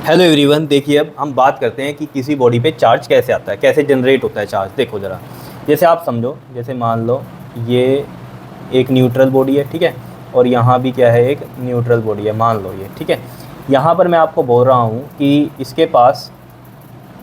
Hello everyone, देखिए अब हम बात करते हैं कि किसी बॉडी पे चार्ज कैसे आता है, कैसे जनरेट होता है चार्ज। देखो ज़रा, जैसे आप समझो, जैसे मान लो ये एक न्यूट्रल बॉडी है, ठीक है, और यहाँ भी क्या है, एक न्यूट्रल बॉडी है, मान लो ये, ठीक है। यहाँ पर मैं आपको बोल रहा हूँ कि इसके पास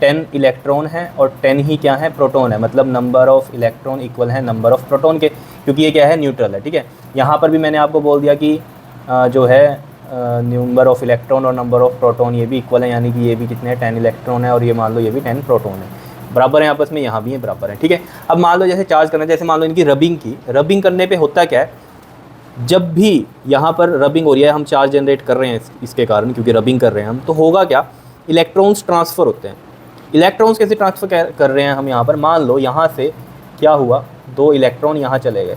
10 इलेक्ट्रॉन है और 10 ही क्या है, प्रोटॉन है, मतलब नंबर ऑफ़ इलेक्ट्रॉन इक्वल है नंबर ऑफ़ प्रोटॉन के, क्योंकि ये क्या है, न्यूट्रल है, ठीक है। यहाँ पर भी मैंने आपको बोल दिया कि जो है नंबर ऑफ़ इलेक्ट्रॉन और नंबर ऑफ़ प्रोटॉन ये भी इक्वल है, यानी कि ये भी कितने 10 इलेक्ट्रॉन है और ये मान लो ये भी 10 प्रोटॉन है, बराबर है आपस में, यहाँ भी है बराबर है, ठीक है। अब मान लो जैसे चार्ज करना, जैसे मान लो इनकी रबिंग की, रबिंग करने पे होता क्या है, जब भी यहाँ पर रबिंग हो रही है, हम चार्ज जनरेट कर रहे हैं इसके कारण, क्योंकि रबिंग कर रहे हैं हम, तो होगा क्या, इलेक्ट्रॉन्स ट्रांसफ़र होते हैं। इलेक्ट्रॉन्स कैसे ट्रांसफ़र कर रहे हैं हम यहाँ पर, मान लो यहाँ से क्या हुआ, 2 इलेक्ट्रॉन यहाँ चले गए,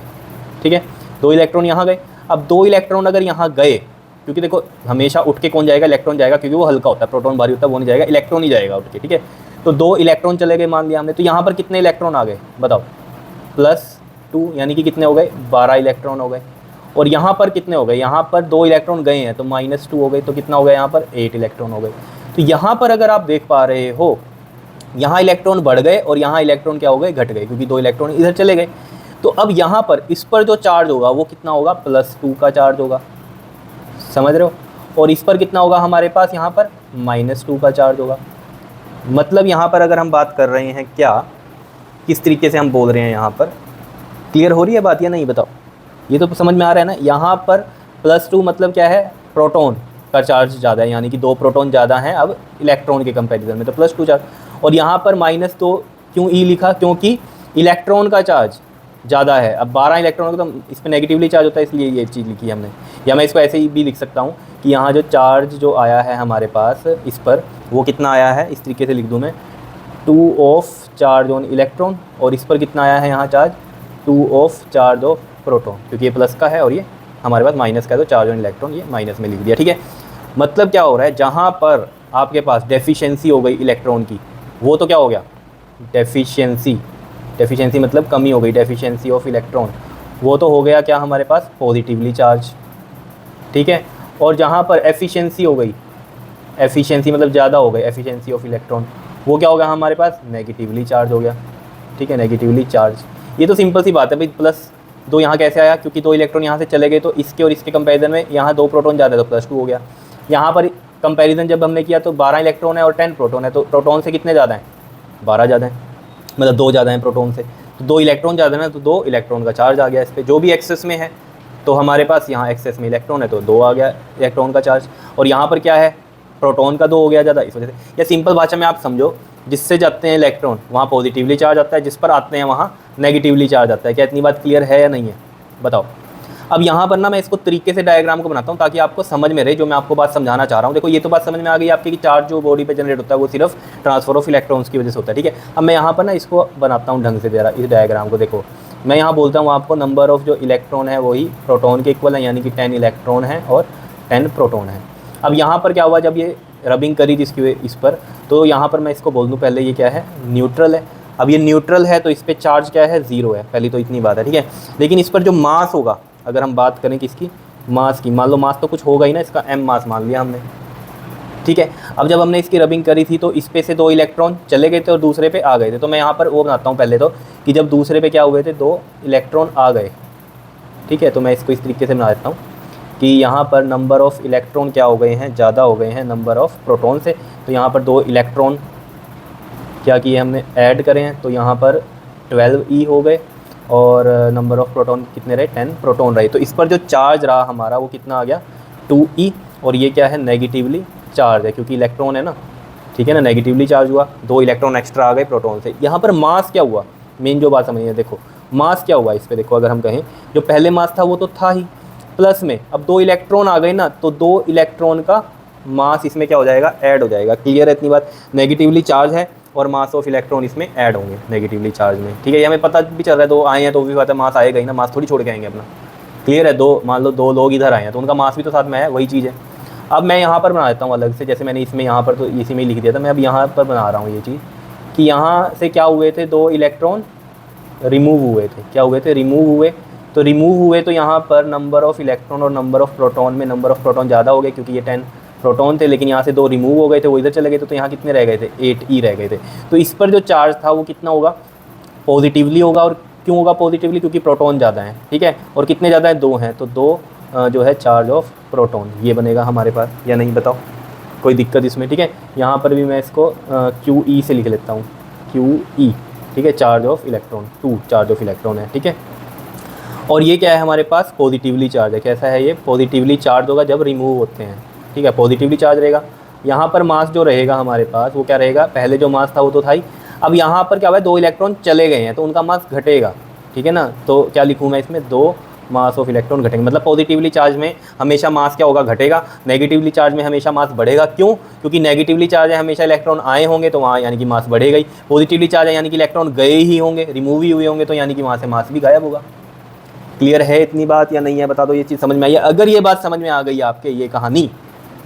ठीक है, 2 इलेक्ट्रॉन यहाँ गए। अब 2 इलेक्ट्रॉन अगर यहाँ गए, क्योंकि देखो हमेशा उठ के कौन जाएगा, इलेक्ट्रॉन जाएगा, क्योंकि वो हल्का होता है, प्रोटॉन भारी होता है, वो नहीं जाएगा, इलेक्ट्रॉन ही जाएगा उठ के, ठीक है। तो 2 इलेक्ट्रॉन चले गए मान लिया हमने, तो यहाँ पर कितने इलेक्ट्रॉन आ गए बताओ, +2, यानी कि कितने हो गए, 12 इलेक्ट्रॉन हो गए। और यहाँ पर कितने हो गए, यहाँ पर 2 इलेक्ट्रॉन गए हैं तो -2 हो गए, तो कितना हो गया यहाँ पर, 8 इलेक्ट्रॉन हो गए। तो यहाँ पर अगर आप देख पा रहे हो, यहाँ इलेक्ट्रॉन बढ़ गए और यहाँ इलेक्ट्रॉन क्या हो गए, घट गए, क्योंकि 2 इलेक्ट्रॉन इधर चले गए। तो अब यहाँ पर इस पर जो चार्ज होगा वो कितना होगा, +2 का चार्ज होगा, समझ रहे हो। और इस पर कितना होगा हमारे पास, यहाँ पर -2 का चार्ज होगा। मतलब यहाँ पर अगर हम बात कर रहे हैं क्या, किस तरीके से हम बोल रहे हैं, यहाँ पर क्लियर हो रही है बात या नहीं बताओ, ये तो समझ में आ रहा है ना। यहाँ पर +2 मतलब क्या है, प्रोटॉन का चार्ज ज़्यादा है, यानी कि 2 प्रोटॉन ज़्यादा हैं अब इलेक्ट्रॉन के कंपैरिजन में, तो +2 चार्ज। और यहाँ पर -2 क्यों ई लिखा, क्योंकि इलेक्ट्रॉन का चार्ज ज़्यादा है। अब 12 इलेक्ट्रॉन का तो इस पर नेगेटिवली चार्ज होता है, इसलिए ये चीज़ लिखी हमने। या मैं इसको ऐसे ही भी लिख सकता हूँ कि यहाँ जो चार्ज जो आया है हमारे पास इस पर, वो कितना आया है, इस तरीके से लिख दूँ मैं, 2 ऑफ चार्ज ऑन इलेक्ट्रॉन, और इस पर कितना आया है यहाँ charge, 2 of charge of proton, क्योंकि ये प्लस का है और ये हमारे पास माइनस का है, तो चार्ज ऑन इलेक्ट्रॉन ये माइनस में लिख दिया, ठीक है। मतलब क्या हो रहा है, जहाँ पर आपके पास डेफिशिएंसी हो गई इलेक्ट्रॉन की, वो तो क्या हो गया, डेफिशिएंसी मतलब कमी हो गई, डेफिशिएंसी ऑफ इलेक्ट्रॉन, वो तो हो गया क्या हमारे पास, पॉजिटिवली चार्ज, ठीक है। और जहाँ पर एफिशिएंसी हो गई, एफिशिएंसी मतलब ज़्यादा हो गई, एफिशिएंसी ऑफ इलेक्ट्रॉन, वो क्या हो गया हमारे पास, नेगेटिवली चार्ज हो गया, ठीक है, नेगेटिवली चार्ज। ये तो सिंपल सी बात है भाई। +2 यहाँ कैसे आया, क्योंकि 2 इलेक्ट्रॉन यहाँ से चले गए, तो इसके और इसके कंपैरिजन में यहाँ 2 प्रोटॉन ज़्यादा है, तो +2 हो गया। यहाँ पर कंपैरिजन जब हमने किया तो 12 इलेक्ट्रॉन है और 10 प्रोटॉन है, तो प्रोटॉन से कितने ज़्यादा हैं, 12 ज़्यादा हैं, मतलब 2 ज़्यादा हैं प्रोटॉन से, तो 2 इलेक्ट्रॉन ज़्यादा है ना, तो 2 इलेक्ट्रॉन का चार्ज आ गया इस पर, जो भी एक्सेस में है। तो हमारे पास यहाँ एक्सेस में इलेक्ट्रॉन है तो 2 आ गया इलेक्ट्रॉन का चार्ज, और यहाँ पर क्या है, प्रोटॉन का 2 हो गया ज़्यादा, इस वजह से। या सिंपल भाषा में आप समझो, जिससे जाते हैं इलेक्ट्रॉन वहाँ पॉजिटिवली चार्ज आता है, जिस पर आते हैं वहाँ नेगेटिवली चार्ज आता है। क्या इतनी बात क्लियर है या नहीं है बताओ। अब यहाँ पर ना मैं इसको तरीके से डायग्राम को बनाता हूँ ताकि आपको समझ में रहे जो मैं आपको बात समझाना चाह रहा हूँ। देखो ये तो बात समझ में आ गई आपकी कि चार्ज जो बॉडी पे जनरेट होता है वो सिर्फ ट्रांसफर ऑफ इलेक्ट्रॉन्स की वजह से होता है, ठीक है। अब मैं यहाँ पर ना इसको बनाता हूँ ढंग से, जरा इस डायग्राम को देखो। मैं यहाँ बोलता हूँ आपको नंबर ऑफ़ जो इलेक्ट्रॉन है वही प्रोटॉन के इक्वल है, यानी कि 10 इलेक्ट्रॉन है और 10 प्रोटॉन है। अब यहाँ पर क्या हुआ, जब ये रबिंग करी जिसकी इस पर, तो यहाँ पर मैं इसको बोल दूँ पहले, ये क्या है, न्यूट्रल है। अब ये न्यूट्रल है तो इस पर चार्ज क्या है, 0 है, पहली तो इतनी बात है, ठीक है। लेकिन इस पर जो मास होगा, अगर हम बात करें किसकी, मास की, मान लो मास तो कुछ होगा ही ना, इसका m मास मान लिया हमने, ठीक है। अब जब हमने इसकी रबिंग करी थी तो इस पे से 2 इलेक्ट्रॉन चले गए थे और दूसरे पे आ गए थे। तो मैं यहाँ पर वो बनाता हूँ पहले तो, कि जब दूसरे पे क्या हुए थे, 2 इलेक्ट्रॉन आ गए, ठीक है। तो मैं इसको इस तरीके से बना देता हूँ कि यहाँ पर नंबर ऑफ़ इलेक्ट्रॉन क्या हो गए हैं, ज़्यादा हो गए हैं नंबर ऑफ़ प्रोटॉन से। तो यहाँ पर 2 इलेक्ट्रॉन क्या किए हमने, ऐड करें हैं, तो यहाँ पर 12e हो गए, और नंबर ऑफ़ प्रोटॉन कितने रहे, 10 प्रोटॉन रहे। तो इस पर जो चार्ज रहा हमारा वो कितना आ गया, 2e, और ये क्या है, नेगेटिवली चार्ज है, क्योंकि इलेक्ट्रॉन है ना, ठीक है ना, नेगेटिवली चार्ज हुआ, 2 इलेक्ट्रॉन एक्स्ट्रा आ गए प्रोटॉन से। यहाँ पर मास क्या हुआ, मेन जो बात समझिए, देखो मास क्या हुआ इस पर, देखो अगर हम कहें जो पहले मास था वो तो था ही, प्लस में अब 2 इलेक्ट्रॉन आ गए ना, तो 2 इलेक्ट्रॉन का मास इसमें क्या हो जाएगा, ऐड हो जाएगा। क्लियर है इतनी बात, नेगेटिवली चार्ज है और मास ऑफ इलेक्ट्रॉन इसमें ऐड होंगे नेगेटिवली चार्ज में, ठीक है। ये हमें पता भी चल रहा है, 2 आए हैं तो भी बात है, मास आएगा ही ना, मास थोड़ी छोड़ के आएंगे अपना। क्लियर है, 2 मान लो 2 लोग इधर आए हैं तो उनका मास भी तो साथ में है, वही चीज़ है। अब मैं यहाँ पर बना देता हूँ अलग से, जैसे मैंने इसमें यहाँ पर तो इसी में लिख दिया था, मैं अब यहाँ पर बना रहा हूँ ये चीज़ कि यहाँ से क्या हुए थे, 2 इलेक्ट्रॉन रिमूव हुए थे, क्या हुए थे, रिमूव हुए। तो यहाँ पर नंबर ऑफ़ इलेक्ट्रॉन और नंबर ऑफ़ प्रोटॉन में नंबर ऑफ़ प्रोटॉन ज़्यादा हो गए, क्योंकि ये 10 प्रोटॉन थे, लेकिन यहाँ से 2 रिमूव हो गए थे, वो इधर चले गए थे, तो यहाँ कितने रह गए थे, 8e रह गए थे। तो इस पर जो चार्ज था वो कितना होगा, पॉजिटिवली होगा। और क्यों होगा पॉजिटिवली, क्योंकि प्रोटॉन ज़्यादा हैं, ठीक है। और कितने ज़्यादा हैं, 2 हैं, तो 2 जो है चार्ज ऑफ प्रोटॉन, ये बनेगा हमारे पास, या नहीं बताओ, कोई दिक्कत इसमें, ठीक है। यहाँ पर भी मैं इसको QE से लिख लेता हूँ, QE, ठीक है, charge of electron, 2 charge of electron है, ठीक है। और ये क्या है हमारे पास, पॉजिटिवली चार्ज है। कैसा है ये, पॉजिटिवली चार्ज होगा जब रिमूव होते हैं, ठीक है, पॉजिटिवली चार्ज रहेगा। यहाँ पर मास जो रहेगा हमारे पास वो क्या रहेगा, पहले जो मास था वो तो था ही, अब यहाँ पर क्या हुआ है, 2 इलेक्ट्रॉन चले गए हैं तो उनका मास घटेगा, ठीक है ना। तो क्या लिखूँ मैं इसमें, 2 मास ऑफ इलेक्ट्रॉन घटेंगे, मतलब पॉजिटिवली चार्ज में हमेशा मास क्या होगा, घटेगा। नेगेटिवली चार्ज में हमेशा मास बढ़ेगा। क्यों, क्योंकि नेगेटिवली चार्ज है हमेशा इलेक्ट्रॉन आए होंगे तो वहाँ यानी कि मास बढ़ेगा ही। पॉजिटिवली चार्ज है यानी कि इलेक्ट्रॉन गए ही होंगे, रिमूव ही हुए होंगे, तो यानी कि वहाँ से मास भी गायब होगा। क्लियर है इतनी बात या नहीं है, बता दो, ये चीज़ समझ में आई है? अगर ये बात समझ में आ गई आपके, ये कहानी,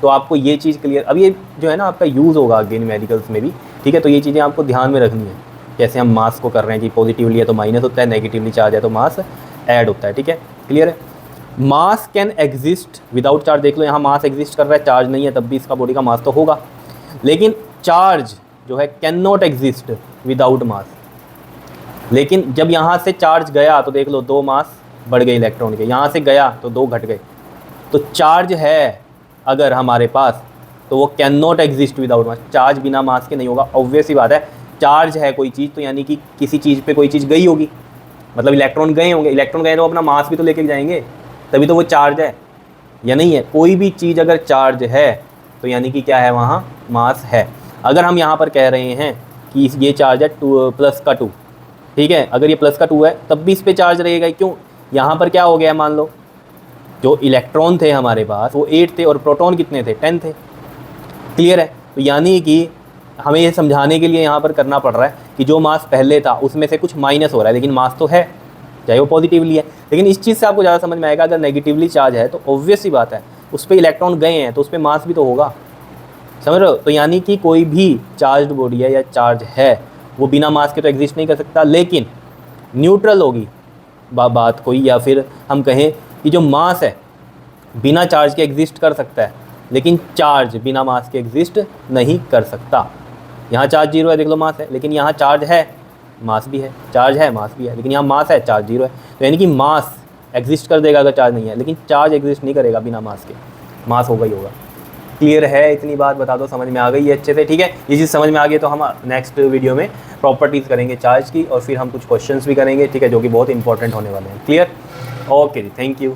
तो आपको ये चीज़ क्लियर, अब ये जो है ना आपका यूज़ होगा आगे मेडिकल्स में भी, ठीक है। तो ये चीज़ें आपको ध्यान में रखनी है, जैसे हम मास को कर रहे हैं कि पॉजिटिवली है तो माइनस होता है, नेगेटिवली चार्ज है तो मास ऐड होता है, ठीक है। क्लियर है। मास कैन एग्जिस्ट विदाउट चार्ज, देख लो यहाँ मास एग्जिस्ट कर रहा है, चार्ज नहीं है, तब भी इसका बॉडी का मास तो होगा। लेकिन चार्ज जो है कैन नॉट एग्जिस्ट विदाउट मास। लेकिन जब यहाँ से चार्ज गया तो देख लो 2 मास बढ़ गए इलेक्ट्रॉन के, यहाँ से गया तो 2 घट गए। तो चार्ज है अगर हमारे पास तो वो can not exist without mass, charge बिना मास के नहीं होगा। ऑब्वियस ही बात है, चार्ज है कोई चीज़ तो यानी कि किसी चीज़ पे कोई चीज़ गई होगी, मतलब इलेक्ट्रॉन गए होंगे, इलेक्ट्रॉन गए तो अपना मास भी तो लेके जाएंगे, तभी तो वो चार्ज है, या नहीं है। कोई भी चीज़ अगर चार्ज है तो यानी कि क्या है, वहाँ मास है। अगर हम यहाँ पर कह रहे हैं कि ये चार्ज है 2+2, ठीक है, अगर ये +2 है तब भी इस पर चार्ज रहेगा। क्यों, यहाँ पर क्या हो गया, मान लो जो इलेक्ट्रॉन थे हमारे पास वो 8 थे और प्रोटॉन कितने थे, 10 थे। क्लियर है। तो यानी कि हमें ये समझाने के लिए यहाँ पर करना पड़ रहा है कि जो मास पहले था उसमें से कुछ माइनस हो रहा है, लेकिन मास तो है, चाहे वो पॉजिटिवली है। लेकिन इस चीज़ से आपको ज़्यादा समझ में आएगा, अगर नेगेटिवली चार्ज है तो ऑब्वियस ही बात है उस पर इलेक्ट्रॉन गए हैं तो उस पर मास भी तो होगा, समझ रहे हो। तो यानी कि कोई भी चार्ज बॉडी है या चार्ज है वो बिना मास के तो एग्जिस्ट नहीं कर सकता, लेकिन न्यूट्रल होगी बात कोई, या फिर हम कहें कि जो मास है बिना चार्ज के एग्जिस्ट कर सकता है, लेकिन चार्ज बिना मास के एग्जिस्ट नहीं कर सकता। यहाँ चार्ज 0 है, देख लो मास है, लेकिन यहाँ चार्ज है मास भी है, चार्ज है मास भी है, लेकिन यहाँ मास है चार्ज 0 है। तो यानी कि मास एग्जिस्ट कर देगा अगर चार्ज नहीं है, लेकिन चार्ज एग्जिस्ट नहीं करेगा बिना मास के, मास होगा ही होगा। क्लियर है इतनी बात, बता दो, समझ में आ गई है अच्छे से, ठीक है। ये चीज़ समझ में आ गई तो हम नेक्स्ट वीडियो में प्रॉपर्टीज़ करेंगे चार्ज की, और फिर हम कुछ क्वेश्चंस भी करेंगे, ठीक है, जो कि बहुत इंपॉर्टेंट होने वाले हैं। क्लियर, ओके जी, थैंक यू।